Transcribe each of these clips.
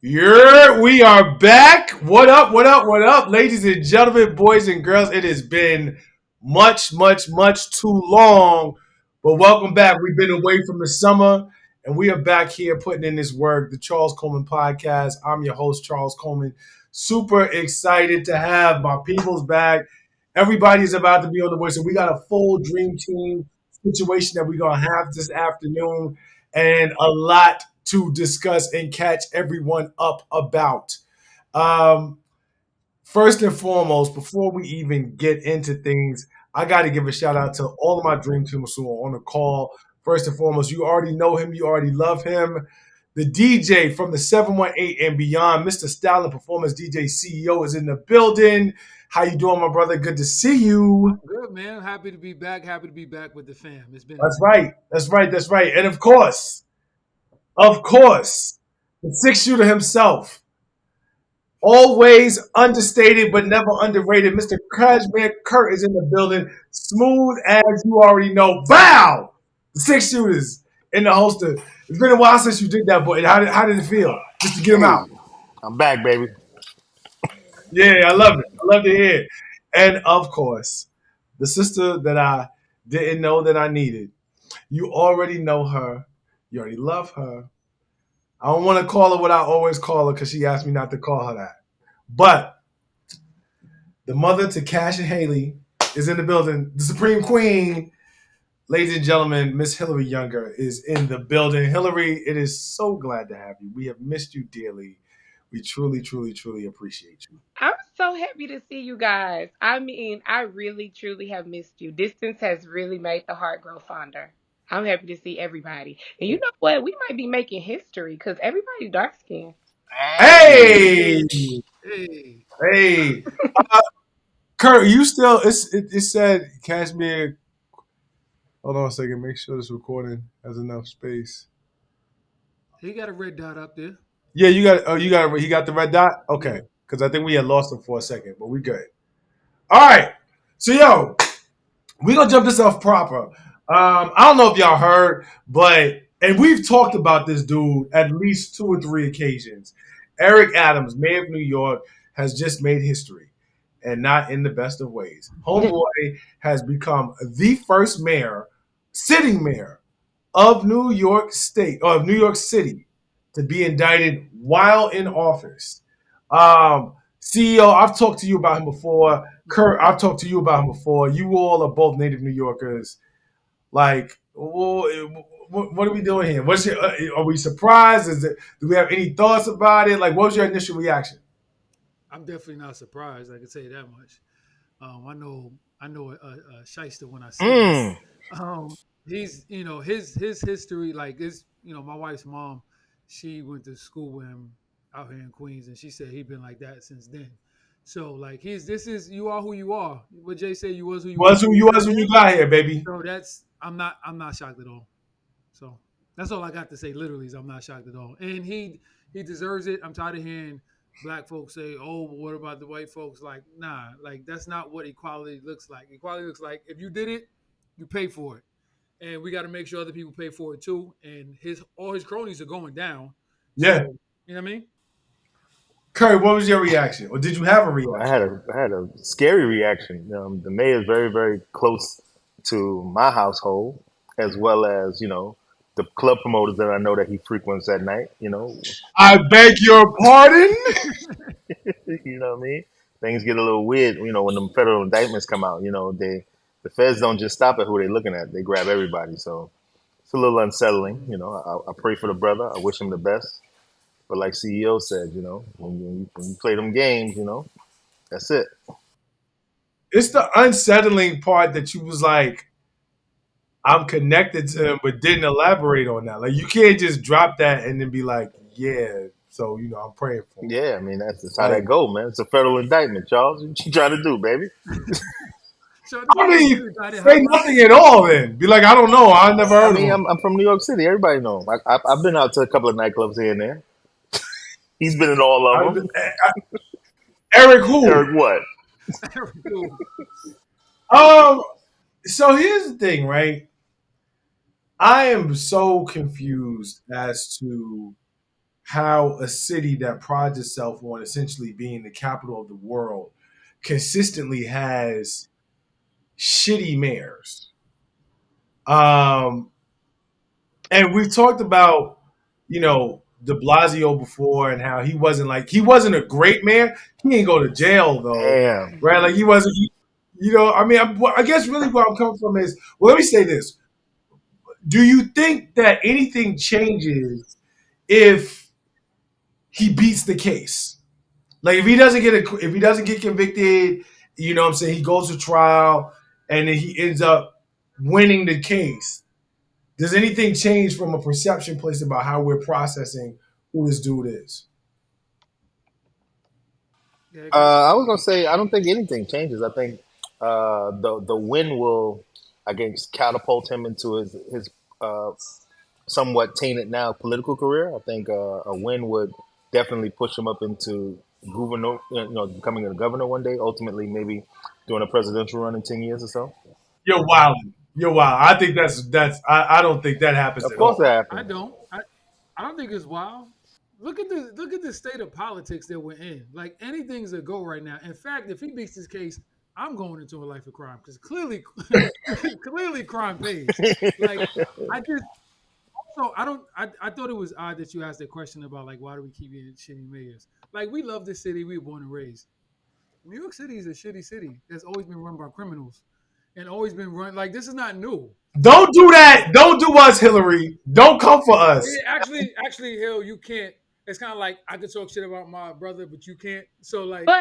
Yeah, we are back. What up, what up, what up, ladies and gentlemen, boys and girls? It has been much, much, much too long, but welcome back. We've been away from the summer, and we are back here putting in this work, the Charles Coleman podcast. I'm your host, Charles Coleman. Super excited to have my peoples back. Everybody's about to be on the way, so we got a full dream team situation that we're going to have this afternoon and a lot to discuss and catch everyone up about. Um, First and foremost, before we even get into things, I got to give a shout out to all of my dream teamers who are on the call. First and foremost, you already know him, you already love him. The DJ from the 718 and beyond, Mr. Style and Performance DJ CEO is in the building. How you doing, my brother? Good to see you. I'm good, man. Happy to be back. Happy to be back with the fam. It's been a That's minute. right. That's right. That's right. And of course, the six shooter himself, always understated but never underrated. Mr. Cashmere Kurt is in the building. Smooth as you already know. Bow! The six shooters in the holster. It's been a while since you did that, boy. How did it feel? Just to get them Hey, out. I'm back, baby. Yeah, I love it. I love to hear it. And of course, the sister that I didn't know that I needed. You already know her. You already love her. I don't want to call her what I always call her because she asked me not to call her that. But the mother to Cash and Haley is in the building. The Supreme Queen, ladies and gentlemen, Miss Hillary Younger is in the building. Hillary, it is so glad to have you. We have missed you dearly. We truly, truly, truly appreciate you. I'm so happy to see you guys. I mean, I really truly have missed you. Distance has really made the heart grow fonder. I'm happy to see everybody. And you know what? We might be making history because everybody's dark skinned. Hey, Hey, Hey, hey, uh, Kurt, you still? It said Cashmere. Hold on a second. Make sure this recording has enough space. he got a red dot up there. Yeah, you got. Oh, you got. He got the red dot. Okay, Yeah. because I think we had lost him for a second, but we good. All right. So yo, we gonna jump this off proper. I don't know if y'all heard, but and we've talked about this dude at least two or three occasions. Eric Adams, mayor of New York, has just made history, and not in the best of ways. Homeboy has become the first mayor, sitting mayor of New York State or of New York City to be indicted while in office. CEO, I've talked to you about him before. Kurt, I've talked to you about him before. You all are both native New Yorkers. Like, what are we doing here? Are we surprised? Do we have any thoughts about it? Like, what was your initial reaction? I'm definitely not surprised. I can say that much. I know a shyster when I see one. mm, Um, he's his history like is my wife's mom. She went to school with him out here in Queens, and she said he'd been like that since then. So like he's this is you are who you are. What Jay said, you was who you was Was who before you you got was when here. you got here, baby. So that's I'm not shocked at all. So that's all I got to say. Literally, is I'm not shocked at all. And he deserves it. I'm tired of hearing black folks say, "Oh, but what about the white folks?" Like, nah, like that's not what equality looks like. Equality looks like if you did it, you pay for it, and we got to make sure other people pay for it too. And his all his cronies are going down. Yeah. So you know what I mean? Kurt, what was your reaction? Or did you have a I reaction? had a scary reaction. The mayor is very very close to my household, as well as the club promoters that I know that he frequents at night. I beg your pardon? You know what I mean. Things get a little weird. When the federal indictments come out. The feds don't just stop at who they're looking at; they grab everybody. So it's a little unsettling. I pray for the brother. I wish him the best. But like CEO said, when you play them games, that's it. It's the unsettling part that you was like, I'm connected to him, but didn't elaborate on that. Like you can't just drop that and then be like, yeah. So I'm praying for him. Yeah, I mean that's how Like, that go, man. It's a federal indictment, Charles. What you trying to do, baby? So I you mean, you indicted say how much? nothing at all. Then be like, I don't know. I never I heard of mean, him. I'm from New York City. Everybody know him. I've been out to a couple of nightclubs here and there. He's been in all of them. Eric, who? Eric, what? Cool. Um. So here's the thing, right? I am so confused as to how a city that prides itself on essentially being the capital of the world consistently has shitty mayors. Um, and we've talked about, De Blasio before and how he wasn't a great mayor. He didn't go to jail though, Damn. right? Like he wasn't. I mean, I guess really where I'm coming from is, well, let me say this: do you think that anything changes if he beats the case? Like if he doesn't get convicted, what I'm saying, he goes to trial and then he ends up winning the case. Does anything change from a perception place about how we're processing who this dude is? Yeah, Chris. I was gonna say I don't think anything changes. I think the win will, I guess, catapult him into his uh, somewhat tainted now political career. I think a win would definitely push him up into governor, becoming a governor one day. Ultimately, maybe doing a presidential run in 10 years or so. You're wild. You're wild. I think I don't think that happens Of at course, that all. I happens. don't. I don't think it's wild. Look at the state of politics that we're in. Like anything's a go right now. In fact, if he beats this case, I'm going into a life of crime because clearly, clearly, crime pays. Like I just so I don't. I thought it was odd that you asked that question about like why do we keep getting shitty mayors? Like we love this city. We were born and raised. New York City is a shitty city that's always been run by criminals and always been run like this is not new. Don't do that. Don't do us, Hillary. Don't come for us. Yeah, actually, Hill, you can't. It's kind of like I could talk shit about my brother, but you can't. So like,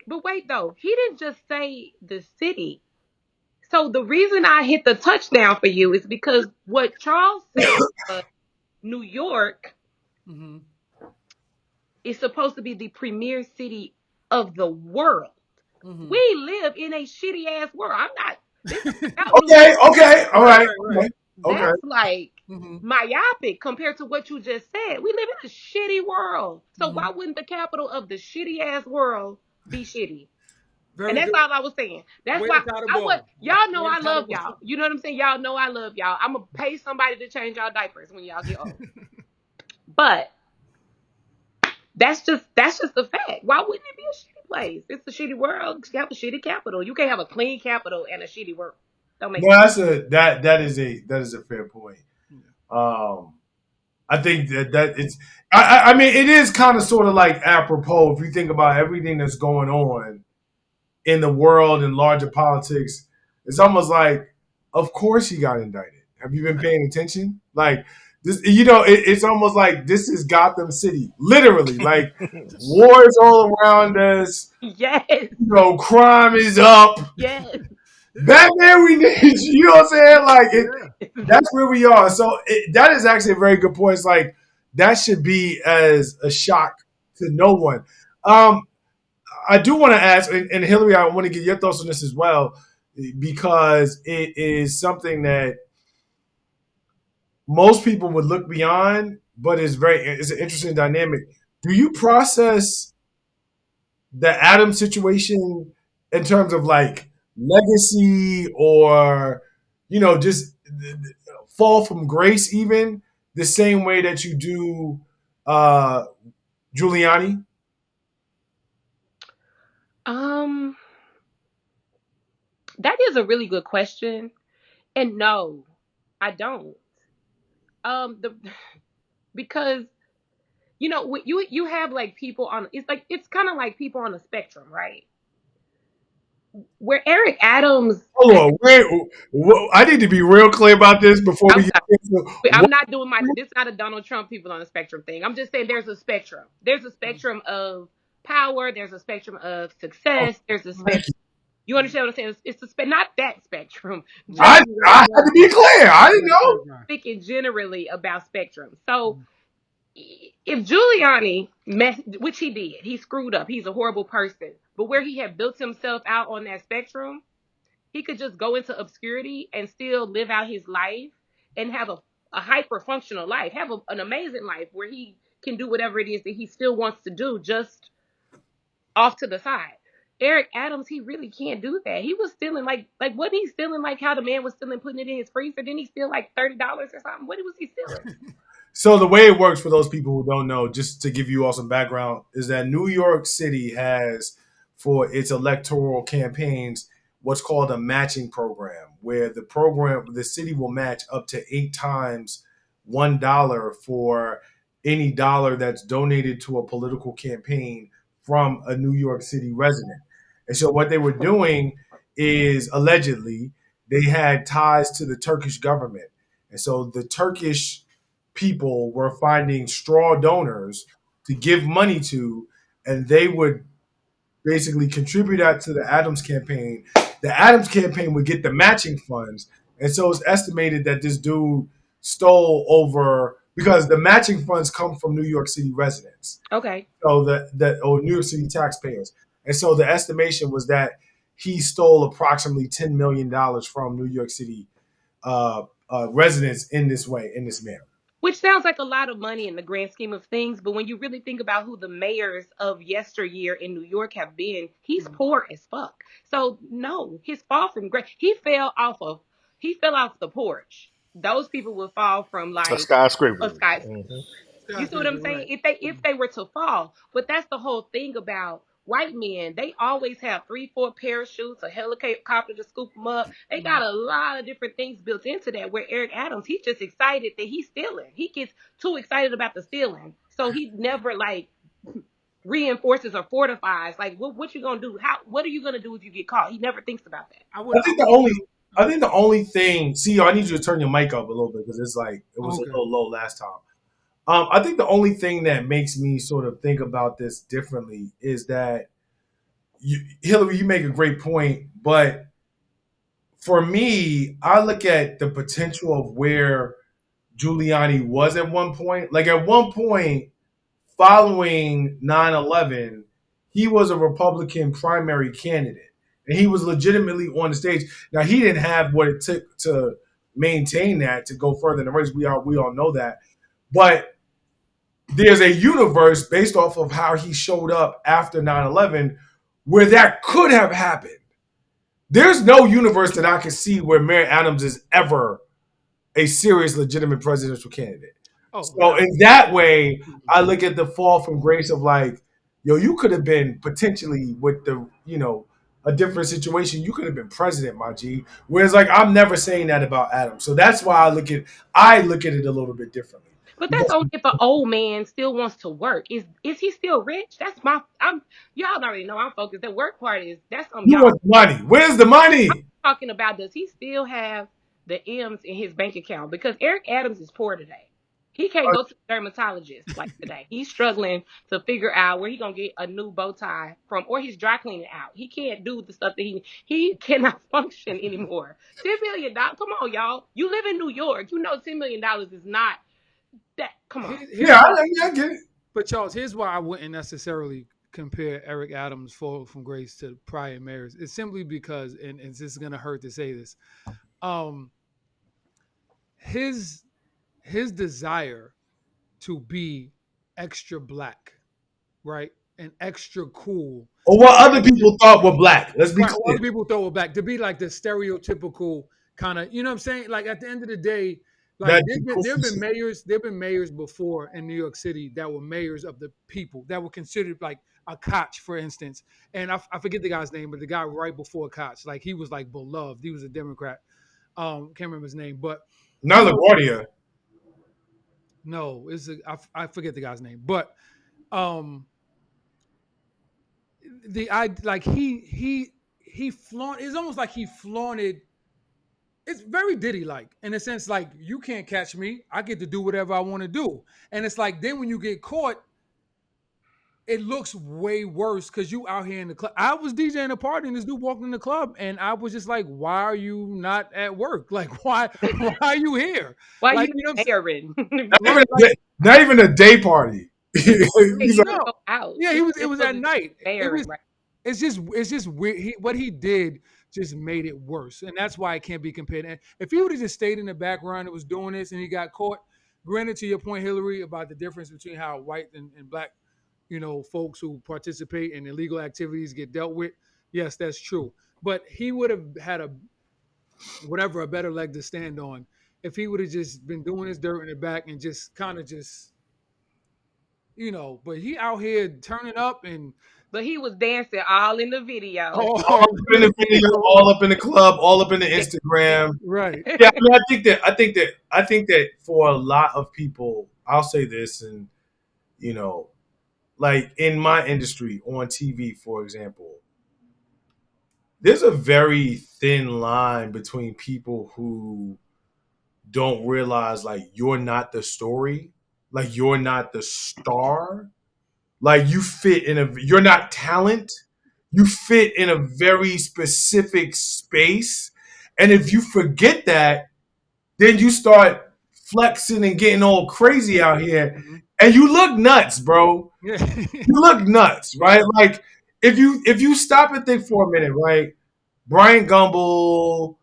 But wait though, he didn't just say the city. So the reason I hit the touchdown for you is because what Charles said was New York mm-hmm, is supposed to be the premier city of the world. mm-hmm. We live in a shitty ass world. I'm not. This is about New Okay, York. okay, all Right, right, right, right. okay, okay. That's like Mm-hmm, myopic compared to what you just said. We live in a shitty world. So mm-hmm. why wouldn't the capital of the shitty ass world be shitty? And Very that's good. all I was saying. That's Way why to tie the I would ball. y'all know Way to I tie the love ball. y'all. You know what I'm saying? Y'all know I love y'all. I'm gonna pay somebody to change y'all diapers when y'all get old. But that's just a fact. Why wouldn't it be a shitty place? It's a shitty world. You have a shitty capital. You can't have a clean capital and a shitty world. Don't make No, sense. that is a fair point. Yeah. Um, I think that it's. I mean, it is kind of sort of like apropos if you think about everything that's going on in the world and larger politics. It's almost like, of course he got indicted. Have you been Right. paying attention? Like this, it's almost like this is Gotham City, literally. Like war is all around us. Yes, Crime is up. yes. Yeah. Batman, we need you. You know what I'm saying? Like Yeah. that's where we are. So that is actually a very good point. It's like that should be as a shock to no one. Um, I do want to ask, and Hillary, I want to get your thoughts on this as well, because it is something that most people would look beyond, but it's an interesting dynamic. Do you process the Adam situation in terms of like legacy or just fall from grace, even the same way that you do uh Giuliani? Um, that is a really good question. And no, I don't. The because you have like people on it's kind of like people on a spectrum, right? Where Eric Adams, Hold on, wait. I need to be real clear about this before we I'm get sorry, into I'm what. not doing my this is not a Donald Trump people on a spectrum thing. I'm just saying there's a spectrum. There's a Mm-hmm. spectrum of power. There's a spectrum of Okay, success. There's a thank spectrum. you. You understand what I'm saying? Not that spectrum. Just I Right, right, I had right, to be right. clear. I didn't Right, know. right, right. speaking generally about spectrum. So Mhm. if Giuliani which he did, he screwed up. He's a horrible person. But where he had built himself out on that spectrum, he could just go into obscurity and still live out his life and have a hyper functional life, have an amazing life where he can do whatever it is that he still wants to do just off to the side. Eric Adams, he really can't do that. He was stealing like what he stealing like how the man was stealing putting it in his freezer. Didn't he steal like $30 or something? What was he stealing? So the way it works for those people who don't know, just to give you all some background, is that New York City has for its electoral campaigns what's called a matching program, where the city will match up to 8 times $1 for any dollar that's donated to a political campaign from a New York City resident. And so what they were doing is allegedly they had ties to the Turkish government. And so the Turkish people were finding straw donors to give money to, and they would basically contribute that to the Adams campaign. The Adams campaign would get the matching funds, and so it's estimated that this dude stole over because the matching funds come from New York City residents, Okay. so that or New York City taxpayers, and so the estimation was that he stole approximately $10 million from New York City residents in this way, in this manner. Which sounds like a lot of money in the grand scheme of things, but when you really think about who the mayors of yesteryear in New York have been, he's poor as fuck. So no, his fall from grace. He fell off the porch. Those people would fall from A like a skyscraper. sky. Hmm. You see what I'm Skyscraper, saying? right? If they were to fall, but that's the whole thing about white men. They always have 3, 4 parachutes, a helicopter to scoop them up. They got a lot of different things built into that. Where Eric Adams, he's just excited that he's stealing. He gets too excited about the stealing, so he never like reinforces or fortifies. Like, what you gonna do? What are you gonna do if you get caught? He never thinks about that. I I think the would only too. I think the only thing, see, I need you to turn your mic up a little bit because it's like it was a Okay. little low last time. I think the only thing that makes me sort of think about this differently is that Hillary, you make a great point, but for me, I look at the potential of where Giuliani was at one point. Like at one point, following 9/11, he was a Republican primary candidate. And he was legitimately on the stage. Now he didn't have what it took to maintain that to go further in the race. We all know that. But there's a universe based off of how he showed up after 9/11 where that could have happened. There's no universe that I can see where Mary Adams is ever a serious, legitimate presidential candidate. Oh, So not. in that way, I look at the fall from grace of like, yo, you could have been potentially with a different situation. You could have been president, my G. Whereas like I'm never saying that about Adams. So that's why I look at it a little bit differently. But that's Because only if an old man still wants to work. Is he still rich? That's my. I'm y'all already know I'm focused. The work part is that's on you y'all. want the money. Where's the money? Talking about does he still have the M's in his bank account? Because Eric Adams is poor today. He can't go to the dermatologist like today. He's struggling to figure out where he gonna get a new bow tie from, or he's dry cleaning out. He can't do the stuff that he cannot function anymore. $10 million. Come on, y'all. You live in New York. You know $10 million is not that. Come on. Here's Yeah, why. I get it. But Charles, here's why I wouldn't necessarily compare Eric Adams' fall from grace to prior mayors. It's simply because, and this is gonna hurt to say this, um, his his desire to be extra black, right, and extra cool, Or to what be other like people thought were black. Let's be right, or clear. other people throw it back, to be like the stereotypical kind of, you know what I'm saying? Like at the end of the day, like That there've been mayors before in New York City that were mayors of the people that were considered like a Koch, for instance. And I forget the guy's name, but the guy right before Koch, like he was like beloved. He was a Democrat. Can't remember his name, but not you know, LaGuardia. no, I forget the guy's name, but um the I like he flaunt. It's almost like he flaunted. It's very Diddy like in a sense, like you can't catch me. I get to do whatever I want to do, and it's like then when you get caught, it looks way worse because you out here in the club. I was DJing a party and this dude walked in the club, and I was just like, "Why are you not at work? Like, why are you here? Why Like, you you know, what I'm layering? Not even right? a day, not even a day party. He's You like, don't No, go out. yeah, It's it was still at just night. It was layering, right? it's just weird. What he did just made it worse, and that's why it can't be compared. And if he would have just stayed in the background and was doing this, and he got caught, granted, to your point, Hillary, about the difference between how white and black, folks who participate in illegal activities get dealt with. Yes, that's true. But he would have had a better leg to stand on if he would have just been doing his dirt in the back and just kind of just but he out here turning up and But he was dancing all in the video. All up oh, in the video, all up in the club, all up in the Instagram. right. Yeah, I mean, I think that for a lot of people, I'll say this, and you know, like in my industry on TV, for example, there's a very thin line between people who don't realize like you're not the story, like you're not the star, like you fit in a you're not talent, you fit in a very specific space, and if you forget that, then you start flexing and getting all crazy out here, Mhm. and you look nuts, bro. Yeah. You look nuts, right? Like if you stop and think for a minute, right? Brian Gumble,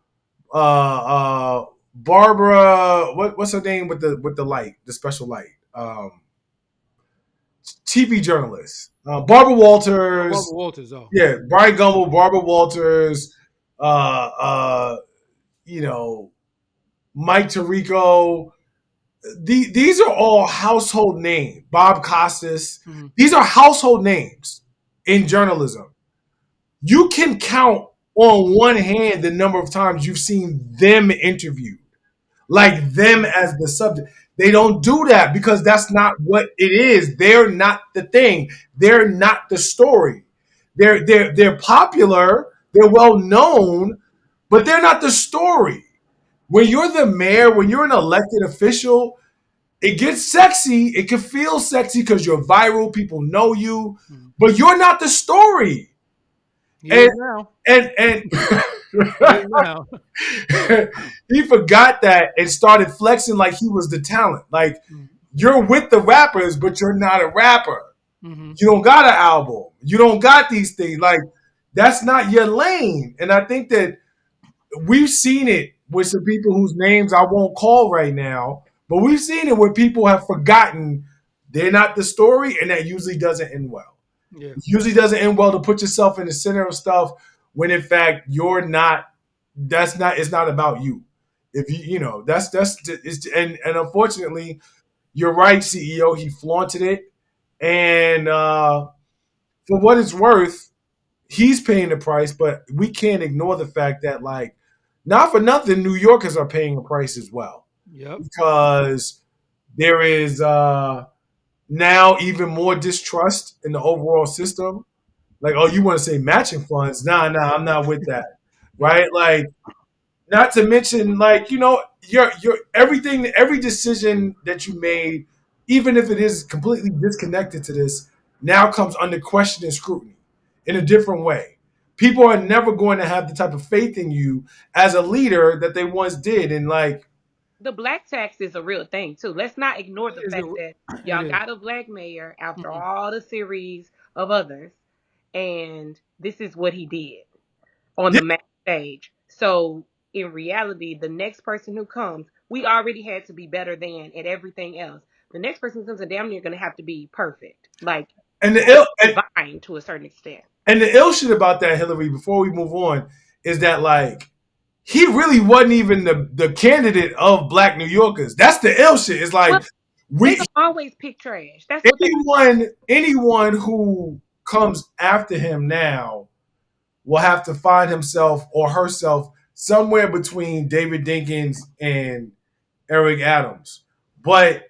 Barbara, what's her name with the light, the special light, TV journalist, Barbara Oh, Barbara Walters, Walters. Oh, yeah, Brian Gumble, Barbara Walters, uh, uh, you know, Mike Tirico. These are all household names. Bob Costas. mhm. These are household names in journalism. You can count on one hand the number of times you've seen them interviewed, like them as the subject. They don't do that because that's not what it is. They're not the thing. They're not the story. They're popular. They're well known, but they're not the story. When you're the mayor, when you're an elected official, it gets sexy. It can feel sexy because you're viral. People know you, Mhm. but you're not the story. He And is now. and He is now. he forgot that and started flexing like he was the talent. Like you're with the rappers, but you're not a rapper. Mm-hmm. You don't got an album. You don't got these things. Like that's not your lane. And I think that we've seen it with some people whose names I won't call right now, but we've seen it where people have forgotten they're not the story, and that usually doesn't end well. Yeah. It usually doesn't end well to put yourself in the center of stuff when in fact you're not. That's not. It's not about you. If that's it's, and unfortunately, you're right, CEO. He flaunted it, and for what it's worth, he's paying the price. But we can't ignore the fact that, like, not for nothing, New Yorkers are paying the price as well Yep. because there is now even more distrust in the overall system. Like, oh, you want to say matching funds? Nah, nah, I'm not with that. Yep. Right? Like, not to mention, like, your everything, every decision that you made, even if it is completely disconnected to this, now comes under question and scrutiny in a different way. People are never going to have the type of faith in you as a leader that they once did. And like, The black tax is a real thing too. Let's not ignore the It is. fact that It y'all is. got a black mayor after Mhm. all the series of others, and this is what he did on yeah, the main stage. So in reality, the next person who comes, we already had to be better than at everything else. The next person who comes are damn near gonna have to be perfect, like and the almost ill, and, divine to a certain extent. and the ill shit about that, Hillary, before we move on, is that like he really wasn't even the candidate of Black New Yorkers. That's the ill shit. It's Well, like they we gonna always pick trash. That's what they. anyone who comes after him now will have to find himself or herself somewhere between David Dinkins and Eric Adams. But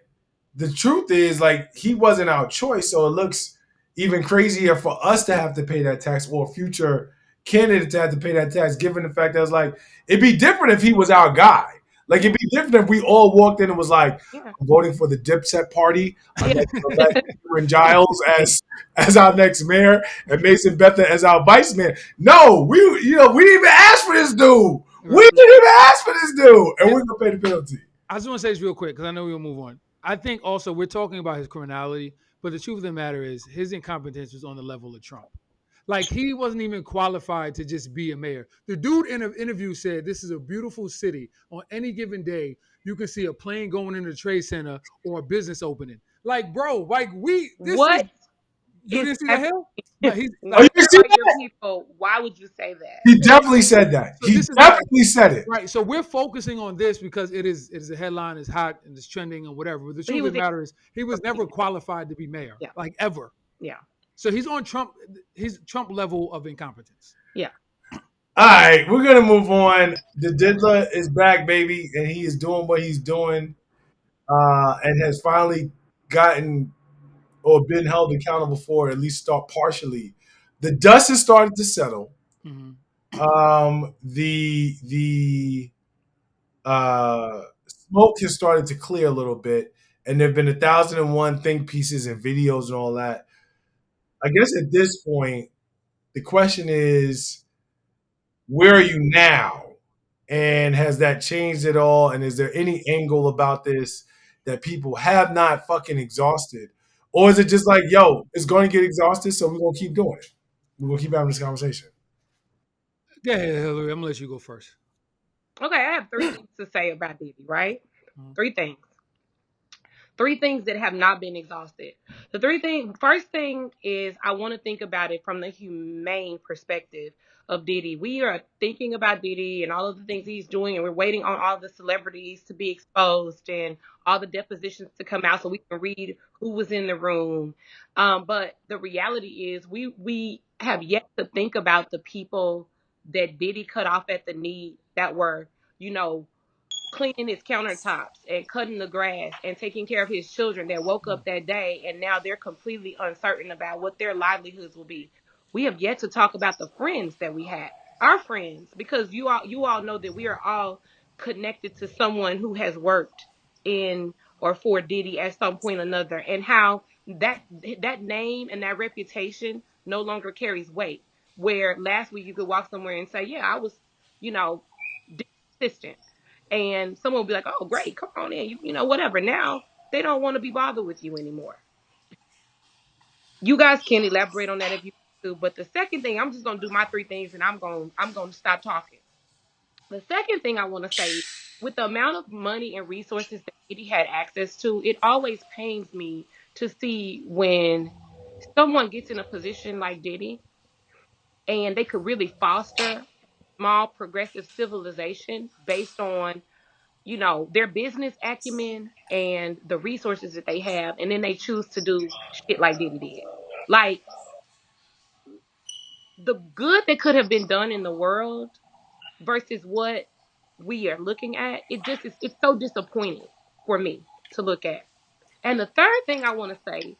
the truth is, like, he wasn't our choice, so it looks even crazier for us to have to pay that tax or a future candidate to have to pay that tax, given the fact that it's like it'd be different if he was our guy. Like Yeah, it'd be different if we all walked in and was like, yeah, "I'm voting for the Dipset Party. I'd Yeah. like to elect Aaron Giles as our next mayor and Mason Betha as our vice mayor." No, we didn't even ask for this dude. We Right. didn't even ask for this dude, and Yeah. we're gonna pay the penalty. I just want to say this real quick because I know we'll move on. I think also we're talking about his criminality, but the truth of the matter is his incompetence was on the level of Trump. Like he wasn't even qualified to just be a mayor. The dude in an interview said, "This is a beautiful city. On any given day, you can see a plane going into the trade center or a business opening." Like, bro, like this is what? You It's didn't see that happening. hill? But he's Oh, you like, Where didn't see are your that? people? Why would you say that? He definitely said that. so He this is why, definitely said it. right? So we're focusing on this because it is a headline, it's hot and it's trending and whatever. But the But he truth of was the in matter is, he was never qualified to be mayor, yeah, like ever. yeah, So he's on Trump. He's Trump level of incompetence. yeah. All right, we're gonna move on. The Diddler is back, baby, and he is doing what he's doing, and has finally gotten or been held accountable for, at least start partially. The dust has started to settle. Mm-hmm. The smoke has started to clear a little bit, and there have been 1,001 think pieces and videos and all that. I guess at this point, the question is, where are you now? And has that changed at all? And is there any angle about this that people have not fucking exhausted? Or is it just like, yo, it's going to get exhausted, so we're going to keep doing it? We're going to keep having this conversation. Yeah, Hillary, I'm gonna let you go first. Okay, I have three things to say about Diddy, right? Three things. Three things that have not been exhausted. The three thing first thing is I want to think about it from the humane perspective of Diddy. We are thinking about Diddy and all of the things he's doing, and we're waiting on all the celebrities to be exposed and all the depositions to come out so we can read who was in the room. But the reality is we have yet to think about the people that Diddy cut off at the knee that were, you know, cleaning his countertops and cutting the grass and taking care of his children that woke up that day and now they're completely uncertain about what their livelihoods will be. We have yet to talk about the friends that we had, our friends, because you all know that we are all connected to someone who has worked in or for Diddy at some point or another, and how that name and that reputation no longer carries weight. Where last week you could walk somewhere and say, "Yeah, I was, you know, Diddy's assistant," and someone will be like, "Oh, great, come on in," whatever. Now they don't want to be bothered with you anymore. You guys can elaborate on that if you want to, but the second thing, I'm just gonna do my three things, and I'm gonna stop talking. The second thing I want to say, with the amount of money and resources that Diddy had access to, it always pains me to see when someone gets in a position like Diddy and they could really foster small progressive civilization based on their business acumen and the resources that they have, and then they choose to do shit like Diddy did. Like, the good that could have been done in the world versus what we are looking at, it's so disappointing for me to look at. And the third thing I want to say,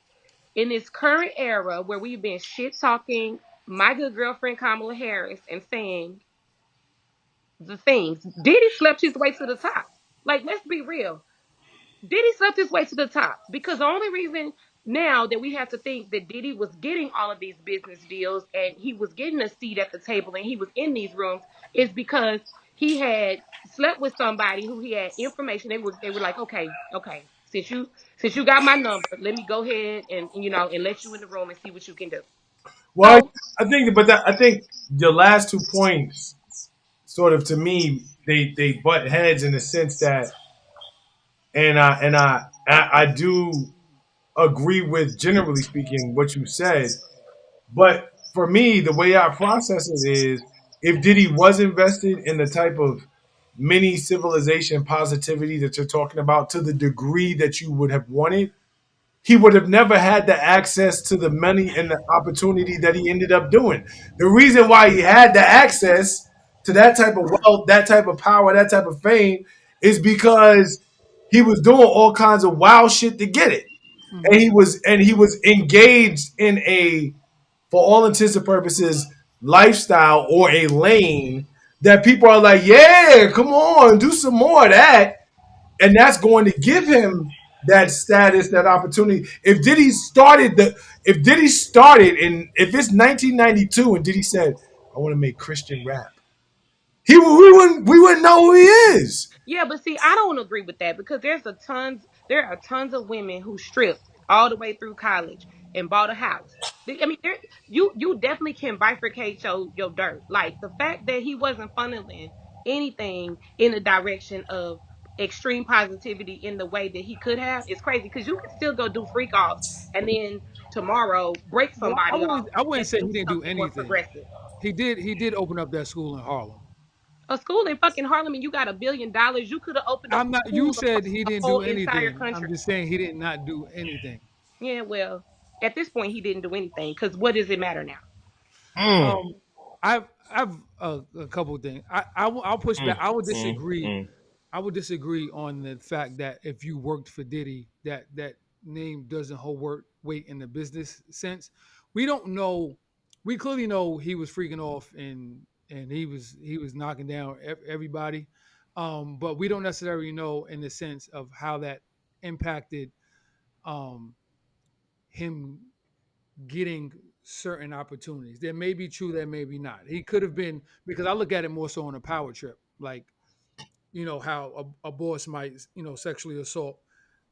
in this current era where we've been shit talking my good girlfriend Kamala Harris and saying the things, Diddy slept his way to the top. Like, let's be real. Diddy slept his way to the top because the only reason now that we have to think that Diddy was getting all of these business deals and he was getting a seat at the table and he was in these rooms is because he had slept with somebody who he had information. They were like, okay, since you got my number, let me go ahead and let you in the room and see what you can do. Well, So I think the last 2 points, sort of to me, they butt heads in the sense that, and I do agree with, generally speaking, what you said. But for me, the way I process it is, if Diddy was invested in the type of mini civilization positivity that you're talking about to the degree that you would have wanted, he would have never had the access to the money and the opportunity that he ended up doing. The reason why he had the access to that type of wealth, that type of power, that type of fame is because he was doing all kinds of wild shit to get it. And Mm-hmm. he was engaged in a, for all intents and purposes, lifestyle or a lane that people are like, yeah, come on, do some more of that, and that's going to give him that status, that opportunity. If Diddy started in, if it's 1992 and Diddy said, I want to make Christian rap, we wouldn't know who he is. yeah, but see, I don't agree with that because there are tons of women who stripped all the way through college and bought a house. I mean, you definitely can bifurcate your dirt. Like, the fact that he wasn't funneling anything in the direction of extreme positivity in the way that he could have is crazy because you could still go do freak offs and then tomorrow break Well, somebody off I and wouldn't say do he didn't do something more anything. progressive. He did open up that school in Harlem. A school in fucking Harlem and you got $1 billion, you could have opened up I'm a not. You school said across he the didn't whole do entire anything. I'm country. just saying he did not do anything. Yeah, well, at this point he didn't do anything because what does it matter now? Mm, Um, I've a couple of things. I'll push back. mm, I would mm, disagree. mm. I would disagree on the fact that if you worked for Diddy, that name doesn't hold weight in the business sense. We don't know. We clearly know he was freaking off and he was knocking down everybody, but we don't necessarily know in the sense of how that impacted um, him getting certain opportunities. That may be true, that may be not. He could have been because I look at it more so on a power trip, like how a boss might sexually assault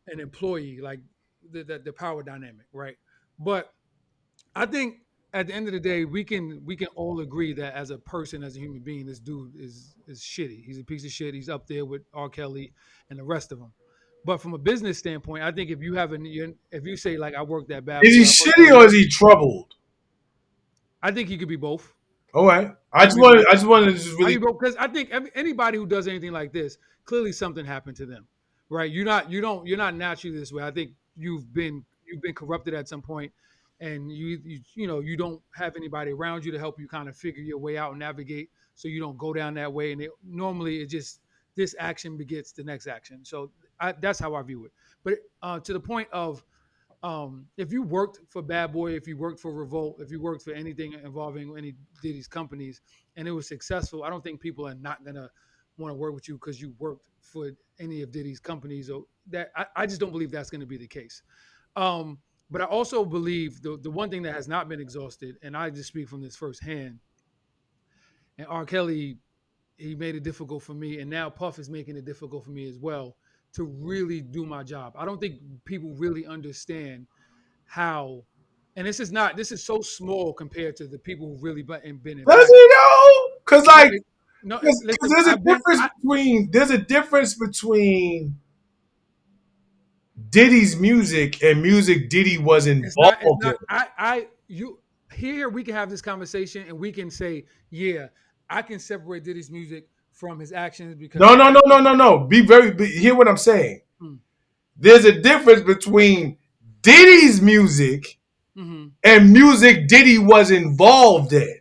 an employee, like the power dynamic, right? But I think at the end of the day, we can all agree that as a person, as a human being, this dude is shitty. He's a piece of shit. He's up there with R. Kelly and the rest of them. But from a business standpoint, I think if you say like I worked at Bad Is he Boy, I worked for shitty or is Little, he troubled? I think he could be both. All right. He could be both. I just wanted to just I really. mean, because I think anybody who does anything like this, clearly something happened to them, right? You're not naturally this way. I think you've been corrupted at some point, and you don't have anybody around you to help you kind of figure your way out and navigate, so you don't go down that way. And normally it just this action begets the next action. So that's how I view it. But to the point of if you worked for Bad Boy, if you worked for Revolt, if you worked for anything involving any Diddy's companies, and it was successful, I don't think people are not gonna want to work with you because you worked for any of Diddy's companies. Or that I just don't believe that's going to be the case. Um, but I also believe the one thing that has not been exhausted, and I just speak from this firsthand, and R. Kelly, he made it difficult for me, and now Puff is making it difficult for me as well to really do my job. I don't think people really understand how, and this is so small compared to the people who really been Does impacted. he know? Because No, like, no, because listen, I've been, there's a difference between Diddy's music and music Diddy was it's involved in. not, you, here we can have this conversation and we can say, yeah, I can separate Diddy's music from his actions because No, no, I no, no, think, no, no. Hear what I'm saying. mm, There's a difference between Diddy's music mm-hmm. and music Diddy was involved in.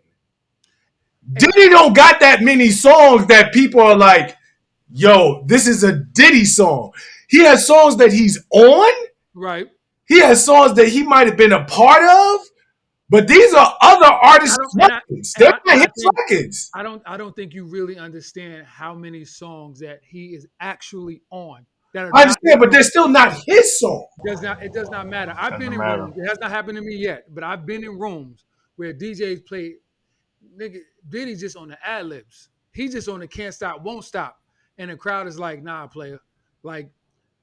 And Diddy don't got that many songs that people are like, yo, this is a Diddy song. He has songs that he's on. right, He has songs that he might have been a part of. But these are other I artists' don't, records. They're not and I his think, records. I don't think you really understand how many songs that he is actually on that are I not his understand, but they're songs. still not his song. It does not matter. I've been Doesn't in matter. rooms. It has not happened to me yet, but I've been in rooms where DJs play nigga Diddy just on the ad libs. He just on the can't stop, won't stop. And the crowd is like, nah, player. Like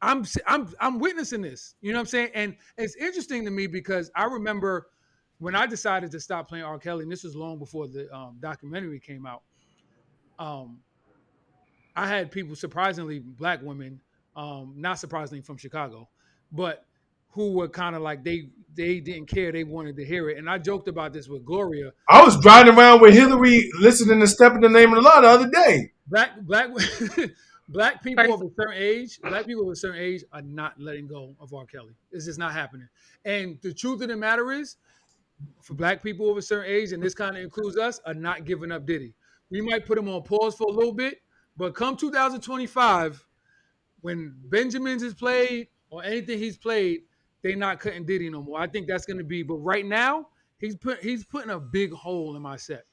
I'm witnessing this. You know what I'm saying? And it's interesting to me because I remember when I decided to stop playing R. Kelly, and this was long before the documentary came out. Um, I had people, surprisingly, black women, not surprisingly from Chicago, but who were kind of like they didn't care, they wanted to hear it. And I joked about this with Gloria. I was driving around with Hillary listening to Step in the Name of the Law the other day. Black black people of First, a certain age, black people of a certain age are not letting go of R. Kelly. It's just not happening. And the truth of the matter is, for black people of a certain age, and this kind of includes us, are not giving up Diddy. We might put him on pause for a little bit, but come 2025, when Benjamins is played or anything he's played, they not cutting Diddy no more. I think that's going to be. But right now, he's putting a big hole in my set,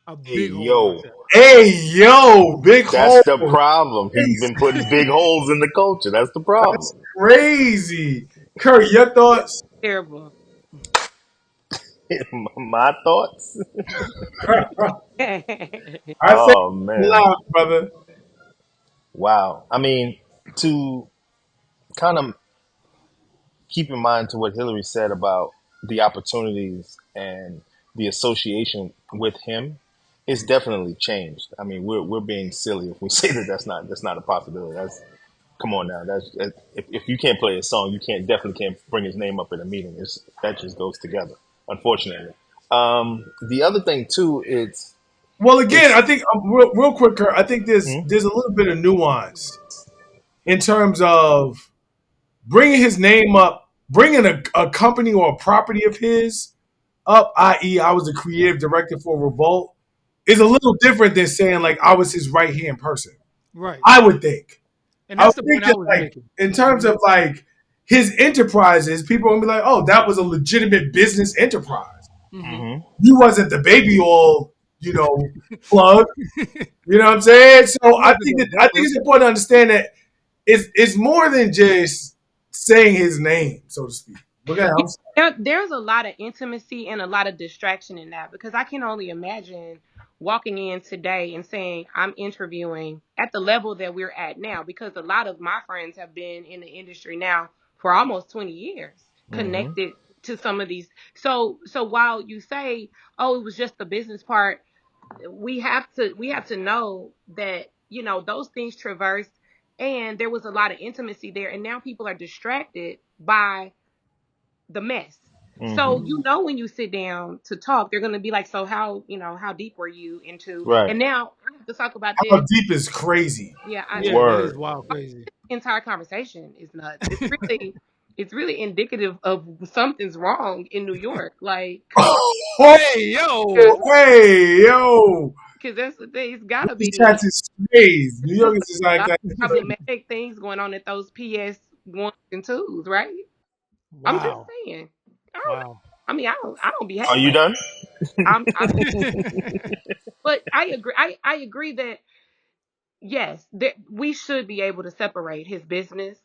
a Hey big hole in my yo, set. Hey, yo, big that's hole. the problem. He's That's been putting big holes in the culture. That's the problem. crazy. Kurt, your thoughts? terrible. My thoughts. I say Oh man, loud, brother. wow. I mean, to kind of keep in mind to what Hillary said about the opportunities and the association with him, it's definitely changed. I mean, we're being silly if we say that that's not a possibility. Come on now, if you can't play a song, you can't definitely can't bring his name up in a meeting. That just goes together, unfortunately. The other thing too, Well, again, I it's think real quick, Kurt, I think mm, there's a little bit of nuance in terms of bringing his name up, bringing a company or a property of his up, i.e., I was the creative director for Revolt, is a little different than saying like I was his right hand person. Right. I would think. And I would that's the think point I that was like making. in terms of like his enterprises, people will be like, oh, that was a legitimate business enterprise. Hmm. hmm You wasn't the baby oil, plug. You know what I'm saying? So He wasn't the I think vapor. it's important to understand that it's more than just saying his name, so to speak. But yeah, Yeah, there's a lot of intimacy and a lot of distraction in that because I can only imagine walking in today and saying I'm interviewing at the level that we're at now because a lot of my friends have been in the industry now for almost 20 years hmm connected to some of these. So while you say, "Oh, it was just the business part," we have to know that, those things traverse and there was a lot of intimacy there and now people are distracted by the mess. So hmm when you sit down to talk, they're gonna be like, so how deep were you into? right. And now I have to talk about how this. deep is crazy. Yeah, Yeah, that is Word. wild crazy. entire conversation is nuts. It's really indicative of something's wrong in New York. Like, come on, Oh, Hey, yo. hey, yo. because that's the thing. It's gotta These be. cats is sprays. New There's York is just like a lot that. of problematic things going on at those PS 1s and 2s, right? I'm just Wow. saying. I don't know. Wow. I mean, I don't Are behave you like done? I'm but I agree. I agree that yes, that we should be able to separate his business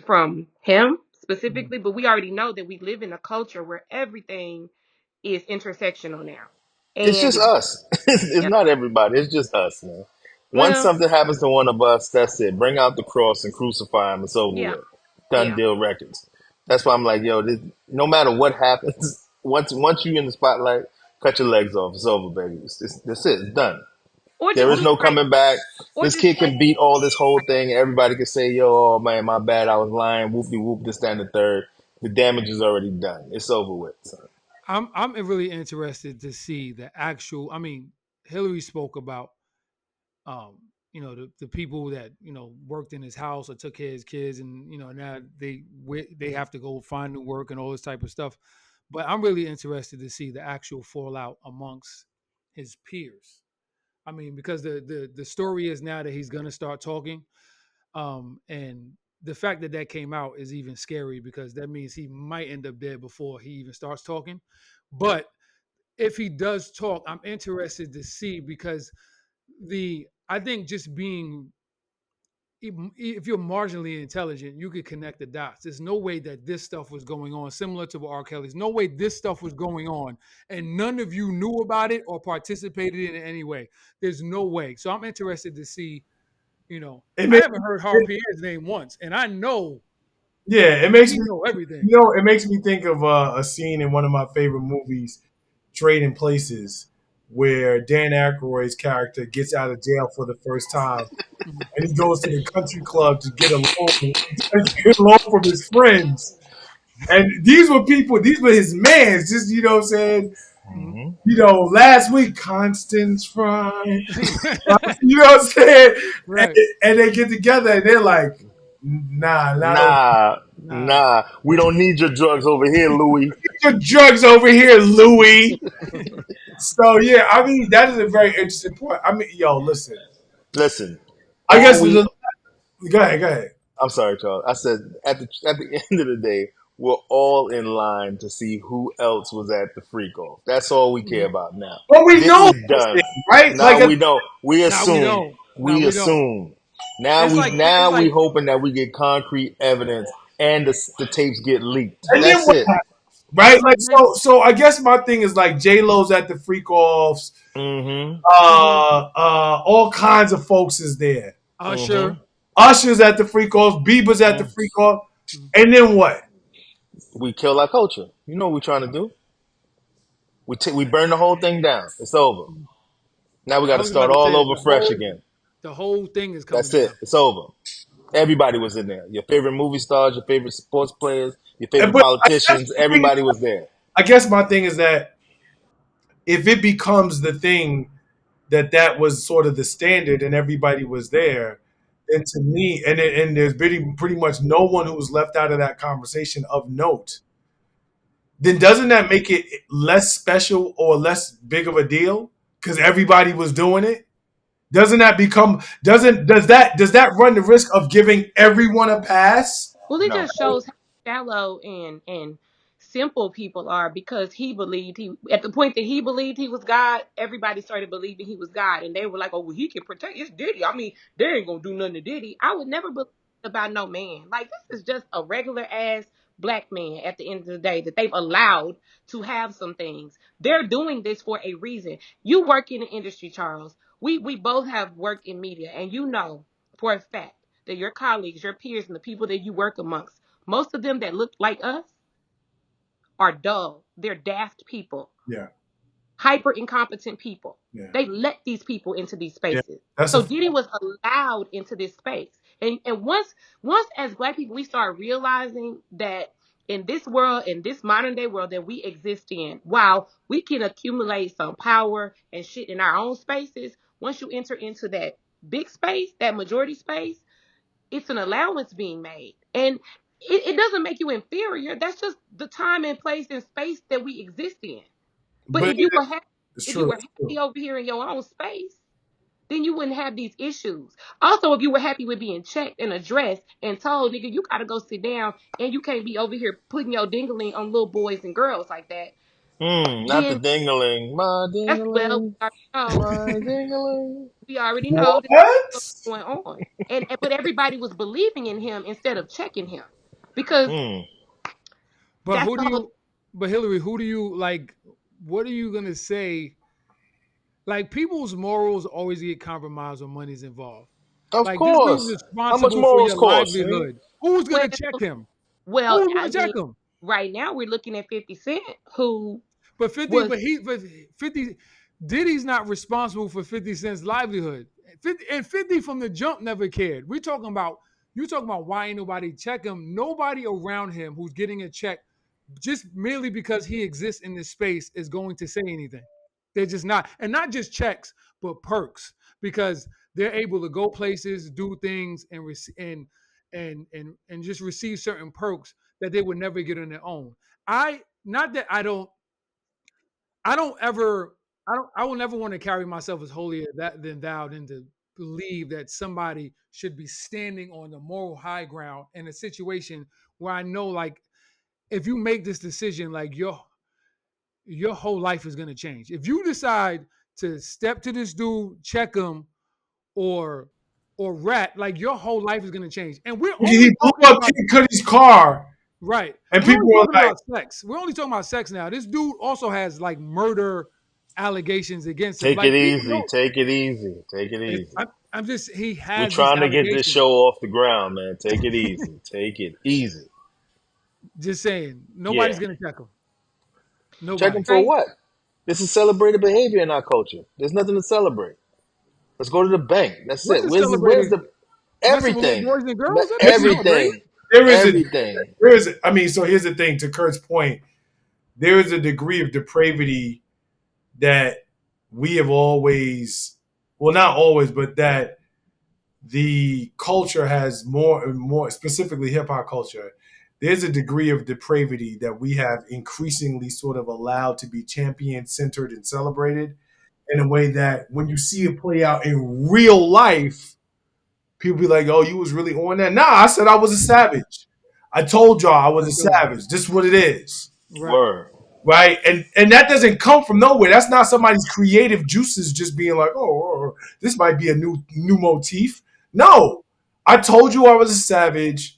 from him specifically, but we already know that we live in a culture where everything is intersectional now. It's And just us. It's yeah, not everybody. It's just us, man. Once well, something happens to one of us, that's it. Bring out the cross and crucify him. It's over yeah, with. Done yeah. deal records. That's why I'm like, yo, no matter what happens, once you in the spotlight, cut your legs off. It's over, baby. That's it. It's done. Or There just is do no it right. coming back. Or This just kid say can beat all this whole right. thing. Everybody can say, yo, oh man, my bad. I was lying. Whoop de whoop, this, that, and the third. The damage is already done. It's over with, son. I'm really interested to see the actual. I mean, Hillary spoke about um, the people that worked in his house or took care of his kids, and now they have to go find new work and all this type of stuff. But I'm really interested to see the actual fallout amongst his peers. I mean, because the story is now that he's gonna start talking, and the fact that that came out is even scary because that means he might end up dead before he even starts talking. But if he does talk, I'm interested to see because the I think just being if you're marginally intelligent, you could connect the dots. There's no way that this stuff was going on, similar to what R. Kelly's. No way this stuff was going on, and none of you knew about it or participated in it in any way. There's no way. So I'm interested to see. It I makes, haven't heard Harvey it, Pierre's name once, and I know yeah, it makes he me, know everything. it makes me think of a scene in one of my favorite movies, Trading Places, where Dan Aykroyd's character gets out of jail for the first time Mhm. and he goes to the country club to get a loan, to get a loan from his friends. And these were his mans, just, you know what I'm saying? Mhm. Last week, Constance Fry, you know what I'm saying? And, Right. and they get together and they're like, nah, not over. Nah, Nah. nah. We don't need your drugs over here, Louis. Get your drugs over here, Louis. So, yeah, I mean, that is a very interesting point. I mean, yo, listen. Listen, I all guess, we. go ahead, go ahead. I'm sorry, Charles. I said at the end of the day, we're all in line to see who else was at the freak off. That's all we care Mhm. about now. But we This know is those done. things, right? Now we don't. We Now we assume. don't. Now We we don't. assume. Now It's we like it's now we like hoping that we get concrete evidence and the tapes get leaked. and then That's what it. happens, it's right? like Like, so I guess my thing is like J Lo's at the freak offs. Mm-hmm. mhm. All kinds of folks is there. Usher. Mm-hmm. Usher's at the freak off. Bieber's at the Mm. freak off. Mhm. And then what? We kill our culture. You know what we're trying to do. We burn the whole thing down. It's over. Now we got I to was about start to all say over fresh again. the whole thing is coming That's it. down. It's over. Everybody was in there. Your favorite movie stars, your favorite sports players, your favorite But politicians. Everybody was there. I guess my thing is that if it becomes the thing that was sort of the standard and everybody was there, then to me, and there's pretty much no one who was left out of that conversation of note, then doesn't that make it less special or less big of a deal because everybody was doing it? Doesn't that become does that run the risk of giving everyone a pass? Well, it No. just shows how shallow and simple people are because he believed he at the point that he believed he was God, everybody started believing he was God, and they were like, "Oh, well, he can protect his Diddy. I mean, they ain't gonna do nothing to Diddy." I would never believe about no man. Like this is just a regular ass black man at the end of the day that they've allowed to have some things. They're doing this for a reason. You work in the industry, Charles. We both have worked in media, and you know for a fact that your colleagues, your peers, and the people that you work amongst, most of them that look like us are dull. They're daft people, Yeah, hyper incompetent people. yeah, They let these people into these yeah. spaces. That's a So Diddy was allowed into this space. And once as black people we start realizing that in this world, in this modern day world that we exist in, while we can accumulate some power and shit in our own spaces, once you enter into that big space, that majority space, it's an allowance being made. And it doesn't make you inferior. That's just the time and place and space that we exist in. But but it's if you true. were It's true. happy over here in your own space, then you wouldn't have these issues. Also, if you were happy with being checked and addressed and told, nigga, you gotta go sit down and you can't be over here putting your dingling on little boys and girls like that, Not the then dingling. My that's well, dingling. know My dingling. we already know that What? what's going on. But everybody was believing in him instead of checking him. Because Hmm. But that's who do the whole. you? But Hillary, who do you like? What are you gonna say? Like people's morals always get compromised when money's involved. Of Like this dude's course. How much responsible for morals your cost? See? livelihood. Who's Well, gonna check him? well, Who's I gonna check mean, him? right now we're looking at 50 Cent, who But 50, was, but 50 Diddy's not responsible for 50 Cent's livelihood. 50 from the jump never cared. We're talking about you talking about why ain't nobody check him. Nobody around him who's getting a check just merely because he exists in this space is going to say anything. They're just not, and not just checks, but perks because they're able to go places, do things, and and just receive certain perks that they would never get on their own. I not that I don't ever I will never want to carry myself as holier that than thou than to believe that somebody should be standing on the moral high ground in a situation where I know like if you make this decision, like your whole life is gonna change. If you decide to step to this dude, check him, or rat, like your whole life is gonna change. And we're He only blew talking up about Kid Cudi's car, right. and We're people only were talking like, about sex. We're only talking about sex now. This dude also has like murder allegations against him. Take Like it people easy. don't. Take it easy. Take it If, easy. I'm just he We're has these trying to get this allegations. show off the ground, man. Take it easy. Take it easy. Just saying, Yeah. nobody's gonna check him. Check them Nobody. for right. what? This is celebrated behavior in our culture. There's nothing to celebrate. Let's go to the bank. That's What's it. the Where's celebrated? the Messing with little everything? boys and But girls? That ain't listen, celebrated. everything. there is a Everything. there is. I mean, so here's the thing. To Kurt's point, there is a degree of depravity that we have always, well, not always, but that the culture has more and more, specifically hip hop culture. There's a degree of depravity that we have increasingly sort of allowed to be championed, centered, and celebrated in a way that when you see it play out in real life, people be like, "Oh, you was really on that." Nah, I said I was a savage. I told y'all I was For a sure. savage. This is what it is, Right. Word. right? And that doesn't come from nowhere. That's not somebody's creative juices just being like, "Oh, this might be a new motif." No, I told you I was a savage.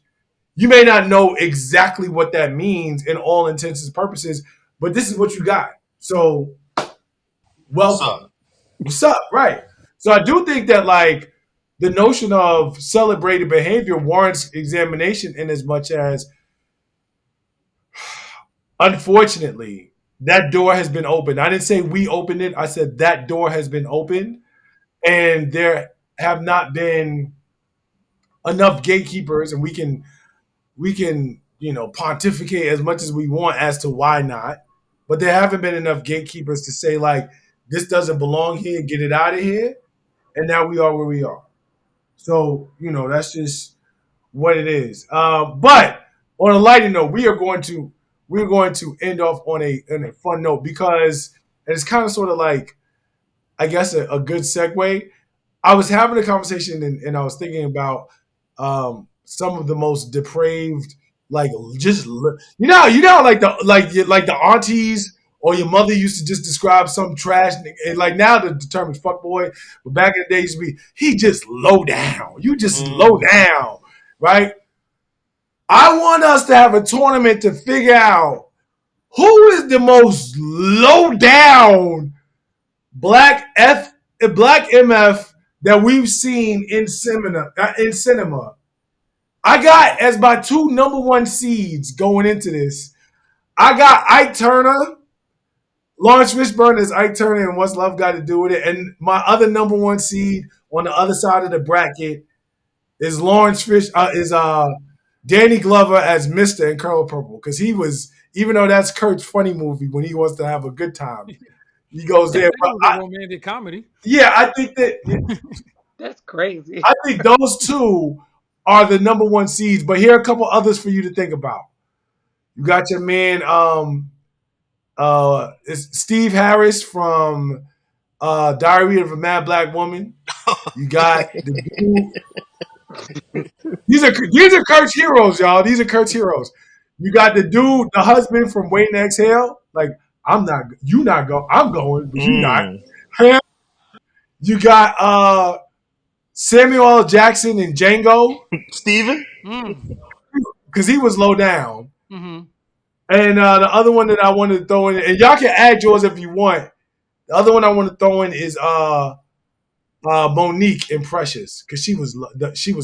You may not know exactly what that means in all intents and purposes, but this is what you got. So What's welcome. up? What's up? Right. So I do think that like the notion of celebrated behavior warrants examination in as much as unfortunately that door has been opened. I didn't say we opened it. I said that door has been opened and there have not been enough gatekeepers, and we can pontificate as much as we want as to why not. But there haven't been enough gatekeepers to say like this doesn't belong here, get it out of here, and now we are where we are. So that's just what it is. But on a lighter note, we're going to end off on a fun note because and it's kind of sort of like I guess a good segue. I was having a conversation and I was thinking about some of the most depraved, like just like the aunties or your mother used to just describe some trash and like now the term is fuck boy, but back in the day it used to be he just low down. You just low Mm. down, right? I want us to have a tournament to figure out who is the most low down black F black MF that we've seen in cinema. I got as my two number one seeds going into this. I got Ike Turner, Lawrence Fishburne as Ike Turner, and What's Love Got to Do with It. And my other number one seed on the other side of the bracket is Danny Glover as Mister in Colonel Purple because he was even though that's Kurt's funny movie when he wants to have a good time, he goes I there. think But it was a romantic comedy. yeah, I think that That's crazy. I think those two are the number one seeds. But here are a couple others for you to think about. You got your man, it's Steve Harris from Diary of a Mad Black Woman. You got the dude. These are Kurt's heroes, y'all. These are Kurt's heroes. You got the dude, the husband from Wait and Exhale. Like I'm not, you not go. I'm going, but you not. Mm. You got Samuel L. Jackson in Django Steven? Mm. because he was low down. Mm-hmm. And the other one that I wanted to throw in, and y'all can add yours if you want. The other one I want to throw in is Monique in Precious because she was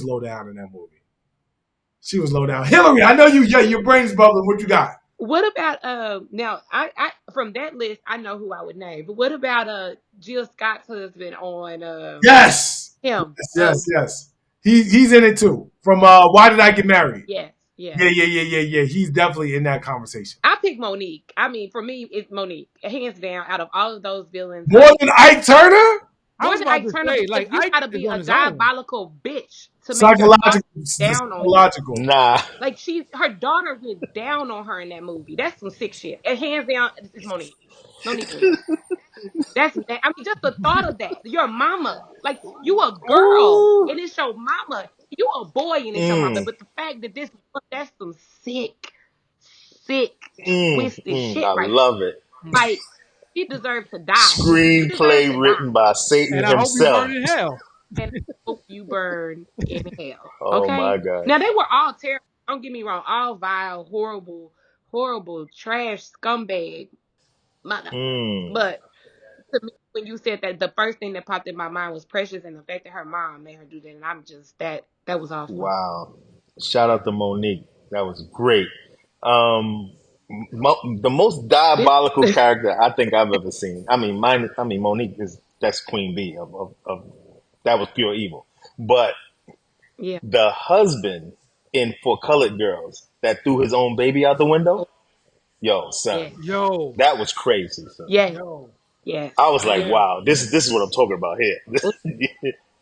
low down in that movie. She was low down. Hillary, I know you. Yeah, your brain's bubbling. What you got? What about now I from that list I know who I would name, but what about Jill Scott's husband on Yes, him? yes, yes, yes. He's in it too. From Why Did I Get Married? Yes, yeah. Yeah, yeah, yeah, yeah, yeah. He's definitely in that conversation. I pick Monique. I mean, for me, it's Monique, hands down. Out of all of those villains, I More mean, than Ike Turner, I more was than about Ike to Turner, say, because like you Ike got to is be on a his own. diabolical bitch to make your daughter psychological, down on you. psychological. Nah. Like her daughter went down on her in that movie. That's some sick shit. And hands down, it's Monique. Monique wins. I mean, just the thought of that. Your mama, like you a girl, Ooh. and it's your mama. You a boy, and it's your mama. Mm. But the fact that that's some sick, twisted Mm. shit I right love it. Mm. there. Like she deserves to die. You deserve Screenplay to die, written by Satan And I hope you himself. burn in hell. and I hope you burn in hell. Oh my Okay. God. Now they were all terrible. Don't get me wrong. All vile, horrible, trash, scumbag mother. Mm. But to me, when you said that, the first thing that popped in my mind was Precious and the fact that her mom made her do that, and I'm just that was awful. Wow. Shout out to Monique. That was great. Um, the most This, diabolical character I think I've ever seen. I mean, Monique is that's Queen Bee of that was pure evil. But yeah, the husband in For Colored Girls that threw his own baby out the window, oh, yo, son, yes, Yo, that was crazy, son. yes, yo, yes. I was like, yeah. wow, this is what I'm talking about here. Was,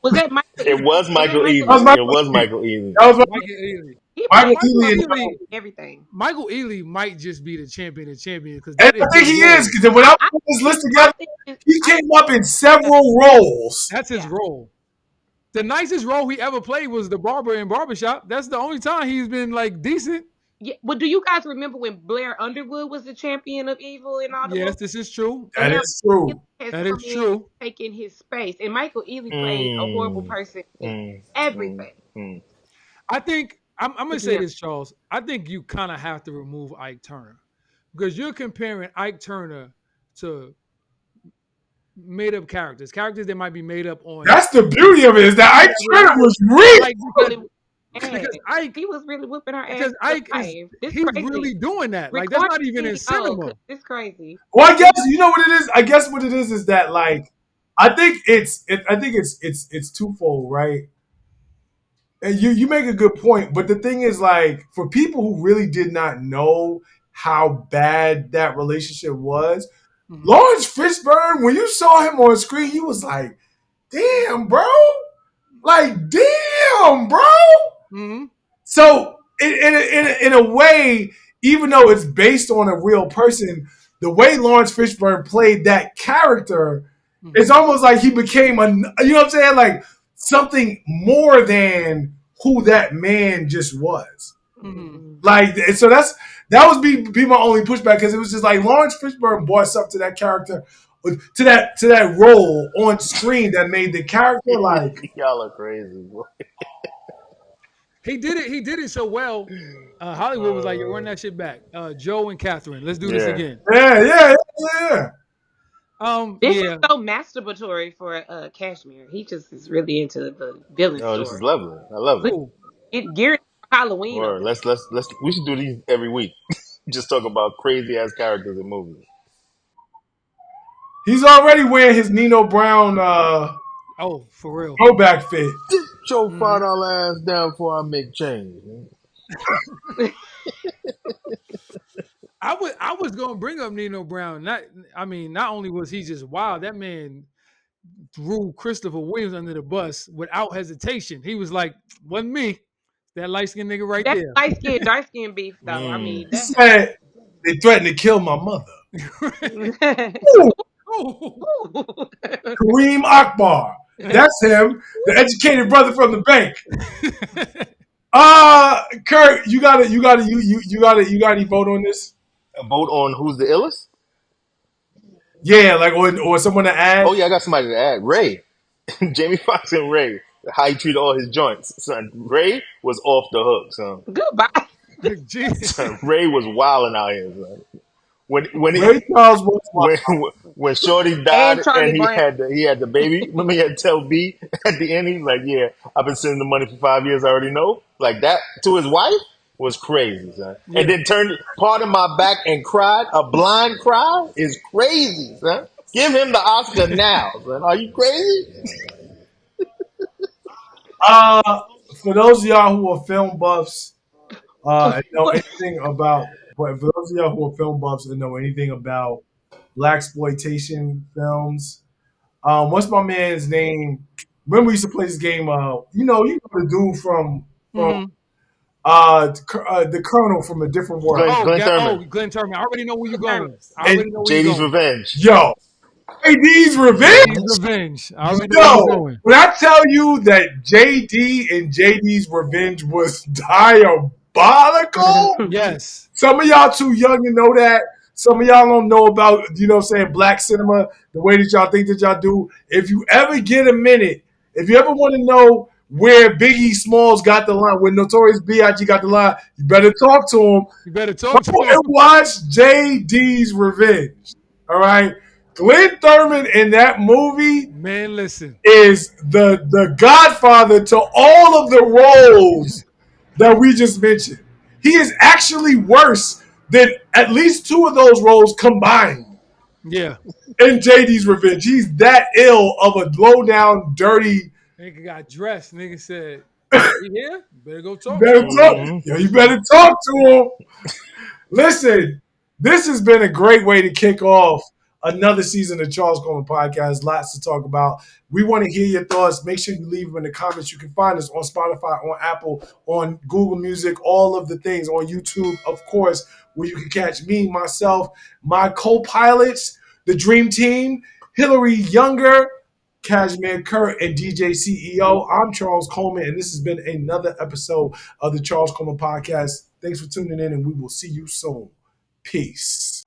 was that Michael It Ealy? was Was that Michael Michael That was Ealy. Ealy? It Michael was Ealy. Michael Ealy. That was Mike Ealy. He Michael played Michael Ealy. Michael And, Ealy. Ealy in everything. Michael Ealy might just be the champion of champions because and that I is think his he is role. because when I I put this think list together, he I came up in That, several roles. that's his yeah. role. The nicest role he ever played was the barber in Barbershop. That's the only time he's been like decent. Yeah, well, do you guys remember when Blair Underwood was the champion of evil in all the Yes, movies? this is true. And That now is Michael true. Ealy has That is come in and true. taken his space. And Michael Ealy played a horrible Mm, person in mm, mm, everything. mm. I think I'm gonna But say yeah, this, Charles. I think you kind of have to remove Ike Turner because you're comparing Ike Turner to made up characters that might be made up on That's the beauty of it is that Ike whatever. Turner was real. Like really whooping her because ass. Ike He was really whooping her ass because in real Ike is life. This he's crazy. really doing that. Like that's Record not even the in video, cause cinema. it's crazy. Well, I guess you know what it is. I guess what it is that like I think it's twofold, right? And you make a good point, but the thing is, like, for people who really did not know how bad that relationship was, Hmm. Lawrence Fishburne, when you saw him on screen, you was like, damn, bro. Like, damn, bro. Hmm. So, in a way, even though it's based on a real person, the way Lawrence Fishburne played that character, it's Hmm. almost like he became a, you know what I'm saying? Like something more than who that man just was. Hmm. Like, and so that was be my only pushback because it was just like Lawrence Fishburne brought something to that character, to that role on screen that made the character like, Y'all are crazy, boy. He did it. He did it so well. Hollywood was like, "Yo, run Uh, that shit back." Joe and Catherine, let's do this yeah. again. yeah, yeah, yeah. This is Yeah. so masturbatory for Cashmere. He just is really into the villain Oh, this is story. lovely. I love it. Look, Cool. get geared for Halloween Or over there. let's we should do these every week. Just talk about crazy ass characters in movies. He's already wearing his Nino Brown Oh, for real. throwback fit. Sit your Hmm. $5 ass down before I make change. Man. I was gonna bring up Nino Brown. Not only was he just wild, that man threw Christopher Williams under the bus without hesitation. He was like, "Wasn't me, that light skinned nigga right That there." light skin, dark skin beef, though. I Mm. mean, He that said they threatened to kill my mother. happened. Ooh, Oh. Kareem Akbar. That's him, the educated brother from the bank. Kurt, you got any vote on this? A vote on who's the illest? Yeah, like or someone to Oh add. yeah, I got somebody to add. Ray, Jamie Foxx and Ray. How he treated all his joints. Son, Ray was off the hook. Son, Goodbye. son Ray was wilding out here. Son. When he Ray Charles was when when Shorty died And Charlie and Brown. he had the baby. Remember he had to tell B at the end. He's like, "Yeah, I've been sending the money for 5 years. I already know." Like that to his wife was crazy, son. And Yeah. then turned part of my back and cried. A blind cry is crazy, son. Give him the Oscar now, son. Are you crazy? uh for those of y'all who are film buffs, and know anything about, but for those of y'all who are film buffs and know anything about black exploitation films, what's my man's name? Remember we used to play this game. You know the dude from Hmm. the Colonel from a different world. Oh, Glenn Thurman, Glenn Turman. I already know where you're Term. going. I And already know where you're JD's going. Revenge. yo, JD's JD's Revenge. Revenge. I already know where you're Yo, going. when I tell you that JD and JD's Revenge was diabolical, Yes. some of y'all too young to know that. Some of y'all don't know about, you know what I'm saying, black cinema, the way that y'all think that y'all do. If you ever get a minute, if you ever want to know where Biggie Smalls got the line, where Notorious B.I.G. got the line, you better talk to him. You better talk to Go and him. watch JD's Revenge. All right? Glenn Thurman in that movie Man, listen. is the godfather to all of the roles that we just mentioned. He is actually worse than at least two of those roles combined Yeah. in JD's Revenge. He's that ill of a low down, dirty. Nigga got dressed. Nigga said, "You here? You better go You talk to better him." talk. Mm-hmm. Yo, you better talk to him. Listen, this has been a great way to kick off another season of Charles Coleman Podcast. Lots to talk about. We want to hear your thoughts. Make sure you leave them in the comments. You can find us on Spotify, on Apple, on Google Music, all of the things, on YouTube, of course, where you can catch me, myself, my co-pilots, the Dream Team, Hillary Younger, Cashmere Kurt, and DJ CEO. I'm Charles Coleman, and this has been another episode of the Charles Coleman Podcast. Thanks for tuning in, and we will see you soon. Peace.